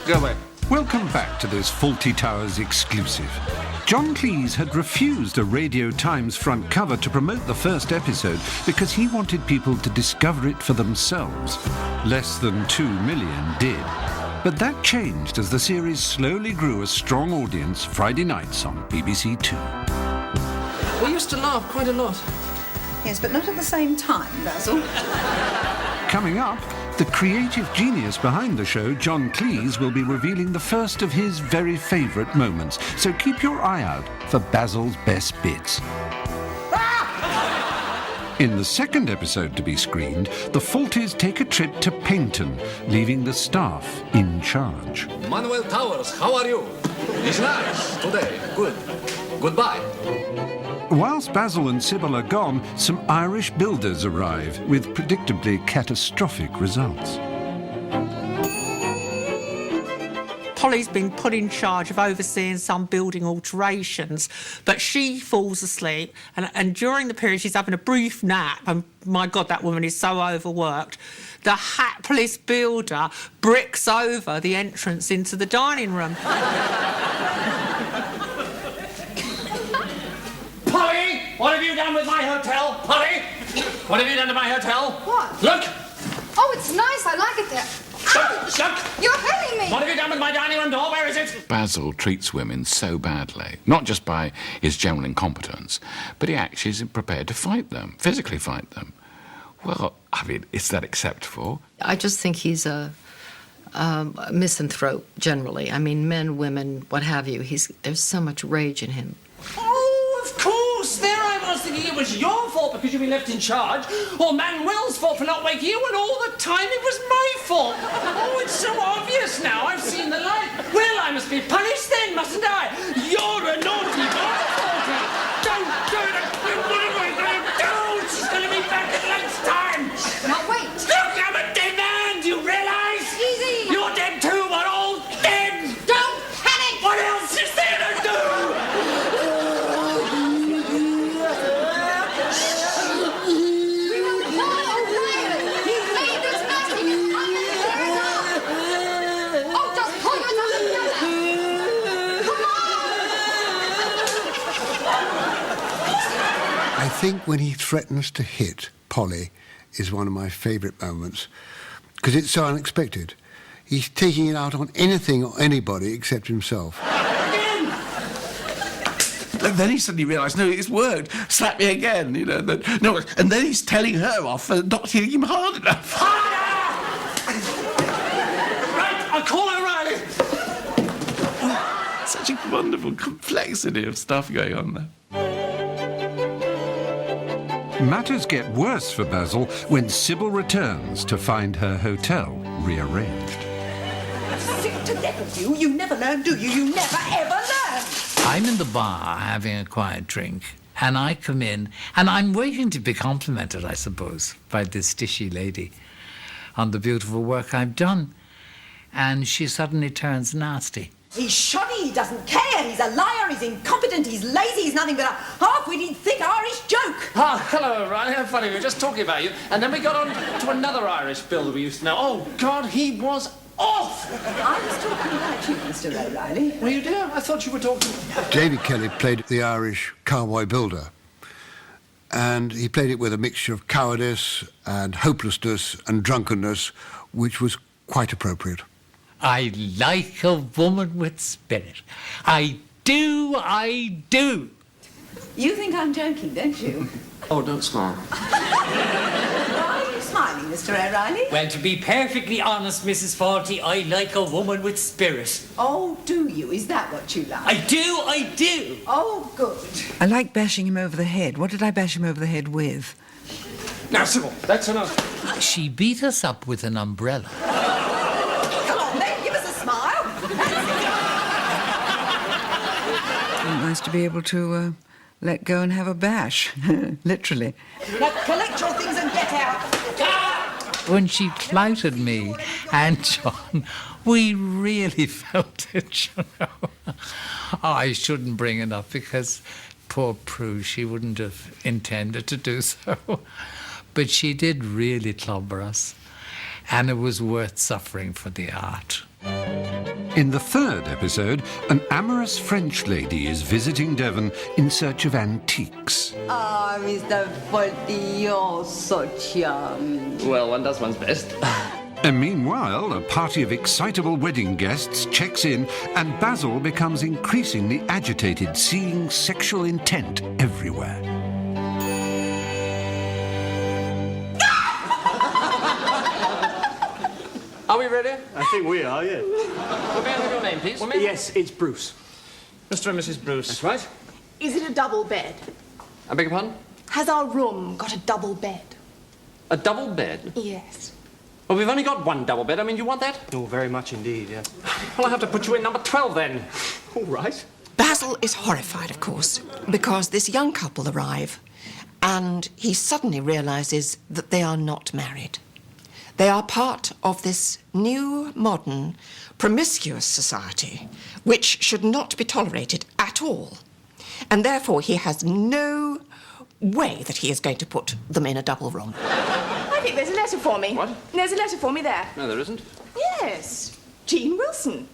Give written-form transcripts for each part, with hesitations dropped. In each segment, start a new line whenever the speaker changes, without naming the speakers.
Go away.
Welcome back to this Fawlty Towers exclusive. John Cleese had refused a Radio Times front cover to promote the first episode because he wanted people to discover it for themselves. Less than 2 million did. But that changed as the series slowly grew a strong audience Friday nights on BBC Two.
We used to laugh quite a lot.
Yes, but not at the same time, Basil.
Coming up, the creative genius behind the show, John Cleese, will be revealing the first of his very favourite moments. So keep your eye out for Basil's best bits. In the second episode to be screened, the Fawltys take a trip to Paynton, leaving the staff in charge.
Manuel Towers, how are you? It's nice today. Good. Goodbye.
Whilst Basil and Sybil are gone, some Irish builders arrive with predictably catastrophic results.
Polly's been put in charge of overseeing some building alterations, but she falls asleep, and during the period she's having a brief nap, and my God, that woman is so overworked, the hapless builder bricks over the entrance into the dining room.
Polly, what have you done with my hotel? Polly, what have you done to my hotel?
What?
Look!
Oh, it's nice. I like it there.
Look!
You're hurting me.
What have you done with my dining room door? Where is it?
Basil treats women so badly, not just by his general incompetence, but he actually is prepared to fight them, physically fight them. Well, I mean, is that acceptable?
I just think he's a misanthrope, generally. I mean, men, women, what have you. There's so much rage in him.
Oh, of course! There I was thinking it was your fault because you've been left in charge, or Manuel's fault for not waking you, and all the time it was my fault. Oh, it's so obvious now. I've seen the light. Well, I must be punished then, mustn't I? You're a naughty boy, Fawlty. Don't do it. What am I going to do? She's going to be back at lunchtime.
Now, wait.
Look, I'm a dead man. Do you realise?
Easy.
You're dead too. We're all dead.
Don't panic.
What else is there to do?
We will call O'Reilly. He made this mess. He can Oh, just pull yourself together. Come on.
I think when he threatens to hit Polly is one of my favourite moments because it's so unexpected. He's taking it out on anything or anybody except himself.
And then he suddenly realised, no, it's worked. Slap me again, you know. No, and then he's telling her off for not hitting him hard enough.
Harder! Right, I'll call O'Reilly.
Such a wonderful complexity of stuff going on there.
Matters get worse for Basil when Sybil returns to find her hotel rearranged.
I'm sick to death of you. You never learn, do you? You never, ever learn.
I'm in the bar having a quiet drink, and I come in, and I'm waiting to be complimented, I suppose, by this dishy lady on the beautiful work I've done. And she suddenly turns nasty.
He's shoddy, he doesn't care, he's a liar, he's incompetent, he's lazy, he's nothing but a half-witted, thick Irish joke.
Ah, hello, O'Reilly. How funny. We were just talking about you. And then we got on to another Irish builder we used to know. Oh, God, he was off.
I was talking about you, Mr. O'Reilly.
Were you, dear? I thought you were talking...
David Kelly played the Irish cowboy builder, and he played it with a mixture of cowardice and hopelessness and drunkenness, which was quite appropriate.
I like a woman with spirit. I do, I do.
You think I'm joking, don't you?
Oh, don't smile.
Why are you smiling, Mr. O'Reilly?
Well, to be perfectly honest, Mrs. Fawlty, I like a woman with spirit.
Oh, do you? Is that what you like?
I do.
Oh, good.
I like bashing him over the head. What did I bash him over the head with?
Now, Sybil, that's enough.
She beat us up with an umbrella.
Come on, then, give us a smile.
Nice to be able to let go and have a bash, literally.
Now, collect your things and get out.
When she flouted me and John, we really felt it, you know. I shouldn't bring it up because poor Prue, she wouldn't have intended to do so. But she did really clobber us, and it was worth suffering for the art.
In the third episode, an amorous French lady is visiting Devon in search of antiques.
Ah, Mr. Fawlty, you're so charming.
Well, one does one's best.
And meanwhile, a party of excitable wedding guests checks in, and Basil becomes increasingly agitated, seeing sexual intent everywhere.
Are we ready?
I think we are, yeah.
Well, may I have your name, please?
Yes, it's Bruce.
Mr. and Mrs. Bruce.
That's right.
Is it a double bed?
I beg your pardon?
Has our room got a double bed?
A double bed?
Yes.
Well, we've only got one double bed. I mean, you want that?
Oh, very much indeed, yeah.
Well, I'll have to put you in number 12 then.
All right.
Basil is horrified, of course, because this young couple arrive and he suddenly realises that they are not married. They are part of this new, modern, promiscuous society, which should not be tolerated at all. And therefore, he has no way that he is going to put them in a double room.
I think there's a letter for me.
What?
There's a letter for me there.
No, there isn't.
Yes. Jean Wilson.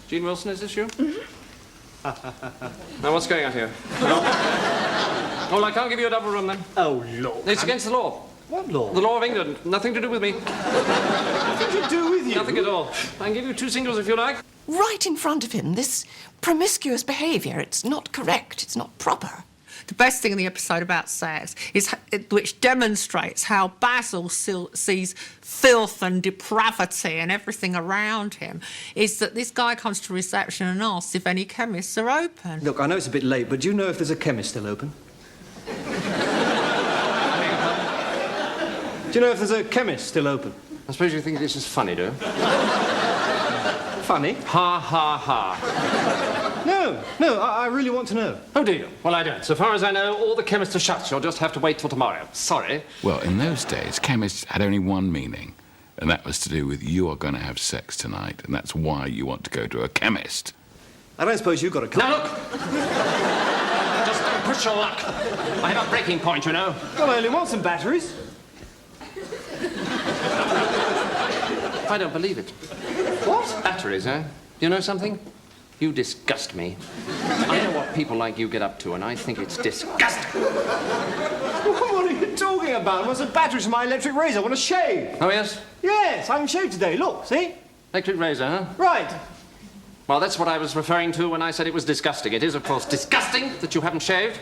Jean Wilson, is this you? Now, what's going on here? Well, I can't give you a double room, then.
Oh, Lord.
It's against the law.
What law?
The law of England. Nothing to do with me.
Nothing to do with you?
Nothing at all. I can give you 2 singles if you like.
Right in front of him, this promiscuous behaviour. It's not correct. It's not proper.
The best thing in the episode about sex is which demonstrates how Basil sees filth and depravity and everything around him, is that this guy comes to reception and asks if any chemists are open.
Look, I know it's a bit late, but do you know if there's a chemist still open? Do you know if there's a chemist still open?
I suppose you think this is funny, do you?
Funny?
Ha, ha, ha.
No, I really want to know.
Oh, do you? Well, I don't. So far as I know, all the chemists are shut. You'll just have to wait till tomorrow. Sorry.
Well, in those days, chemists had only one meaning, and that was to do with you are going to have sex tonight, and that's why you want to go to a chemist.
I don't suppose you've got a car.
Now, look! Just don't push your luck. I have a breaking point, you know.
Well, I only want some batteries.
I don't believe it.
What?
Batteries, eh? You know something? You disgust me. I know what people like you get up to, and I think it's disgusting.
What are you talking about? I want some batteries for my electric razor. I want to shave.
Oh, yes?
Yes, I haven't shaved today. Look, see?
Electric razor, huh?
Right.
Well, that's what I was referring to when I said it was disgusting. It is, of course, disgusting that you haven't shaved,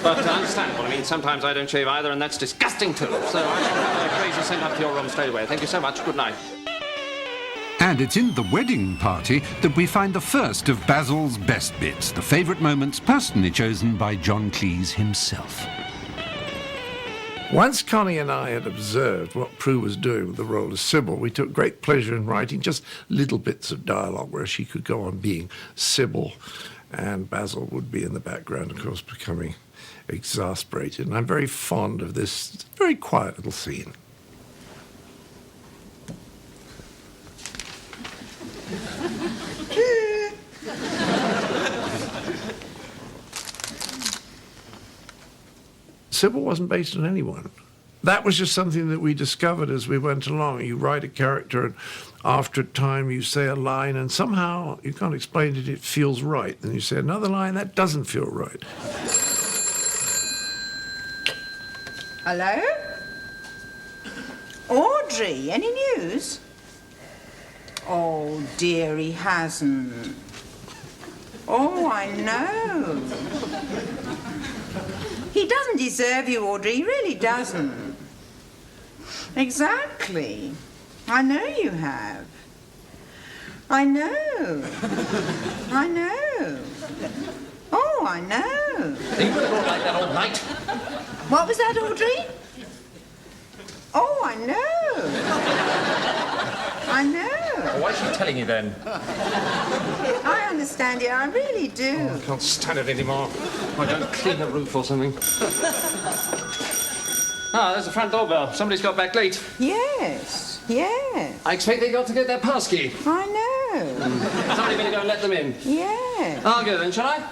but understandable. I mean, sometimes I don't shave either, and that's disgusting, too. So I shall have the razor sent up to your room straight away. Thank you so much. Good night.
And it's in the wedding party that we find the first of Basil's best bits, the favourite moments personally chosen by John Cleese himself.
Once Connie and I had observed what Prue was doing with the role of Sybil, we took great pleasure in writing just little bits of dialogue where she could go on being Sybil and Basil would be in the background, of course, becoming exasperated. And I'm very fond of this very quiet little scene. Sybil wasn't based on anyone. That was just something that we discovered as we went along. You write a character, and after a time you say a line, and somehow, you can't explain it, it feels right. Then you say another line, that doesn't feel right.
Hello? Audrey, any news? Oh, dear, he hasn't. Oh, I know. He doesn't deserve you, Audrey. He really doesn't. Exactly. I know you have. I know. I know. Oh, I know.
Are you going to go like that all night?
What was that, Audrey? Oh, I know. I know.
Well, why is she telling you then?
I understand you. I really do.
Oh, I can't stand it anymore. I don't clean the roof or something. Ah, there's the front doorbell. Somebody's got back late.
Yes, yes.
I expect they got to get their passkey.
I know.
Somebody better go and let them in.
Yes.
I'll go then, shall I?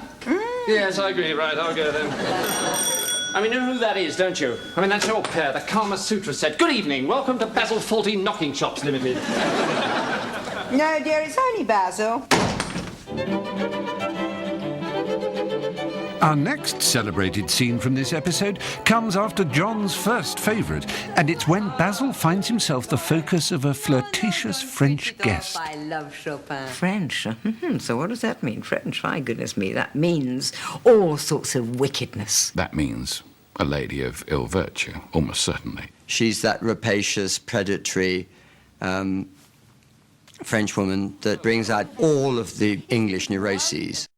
Yes, I agree. Right, I'll go then. I mean, you know who that is, don't you? I mean, that's your pair, the Kama Sutra set. Good evening. Welcome to Basil Fawlty Knocking Shops Limited.
No, dear, it's only Basil.
Our next celebrated scene from this episode comes after John's first favourite, and it's when Basil finds himself the focus of a flirtatious French guest.
I love Chopin.
French? So what does that mean, French? My goodness me, that means all sorts of wickedness.
That means a lady of ill virtue, almost certainly.
She's that rapacious, predatory French woman that brings out all of the English neuroses.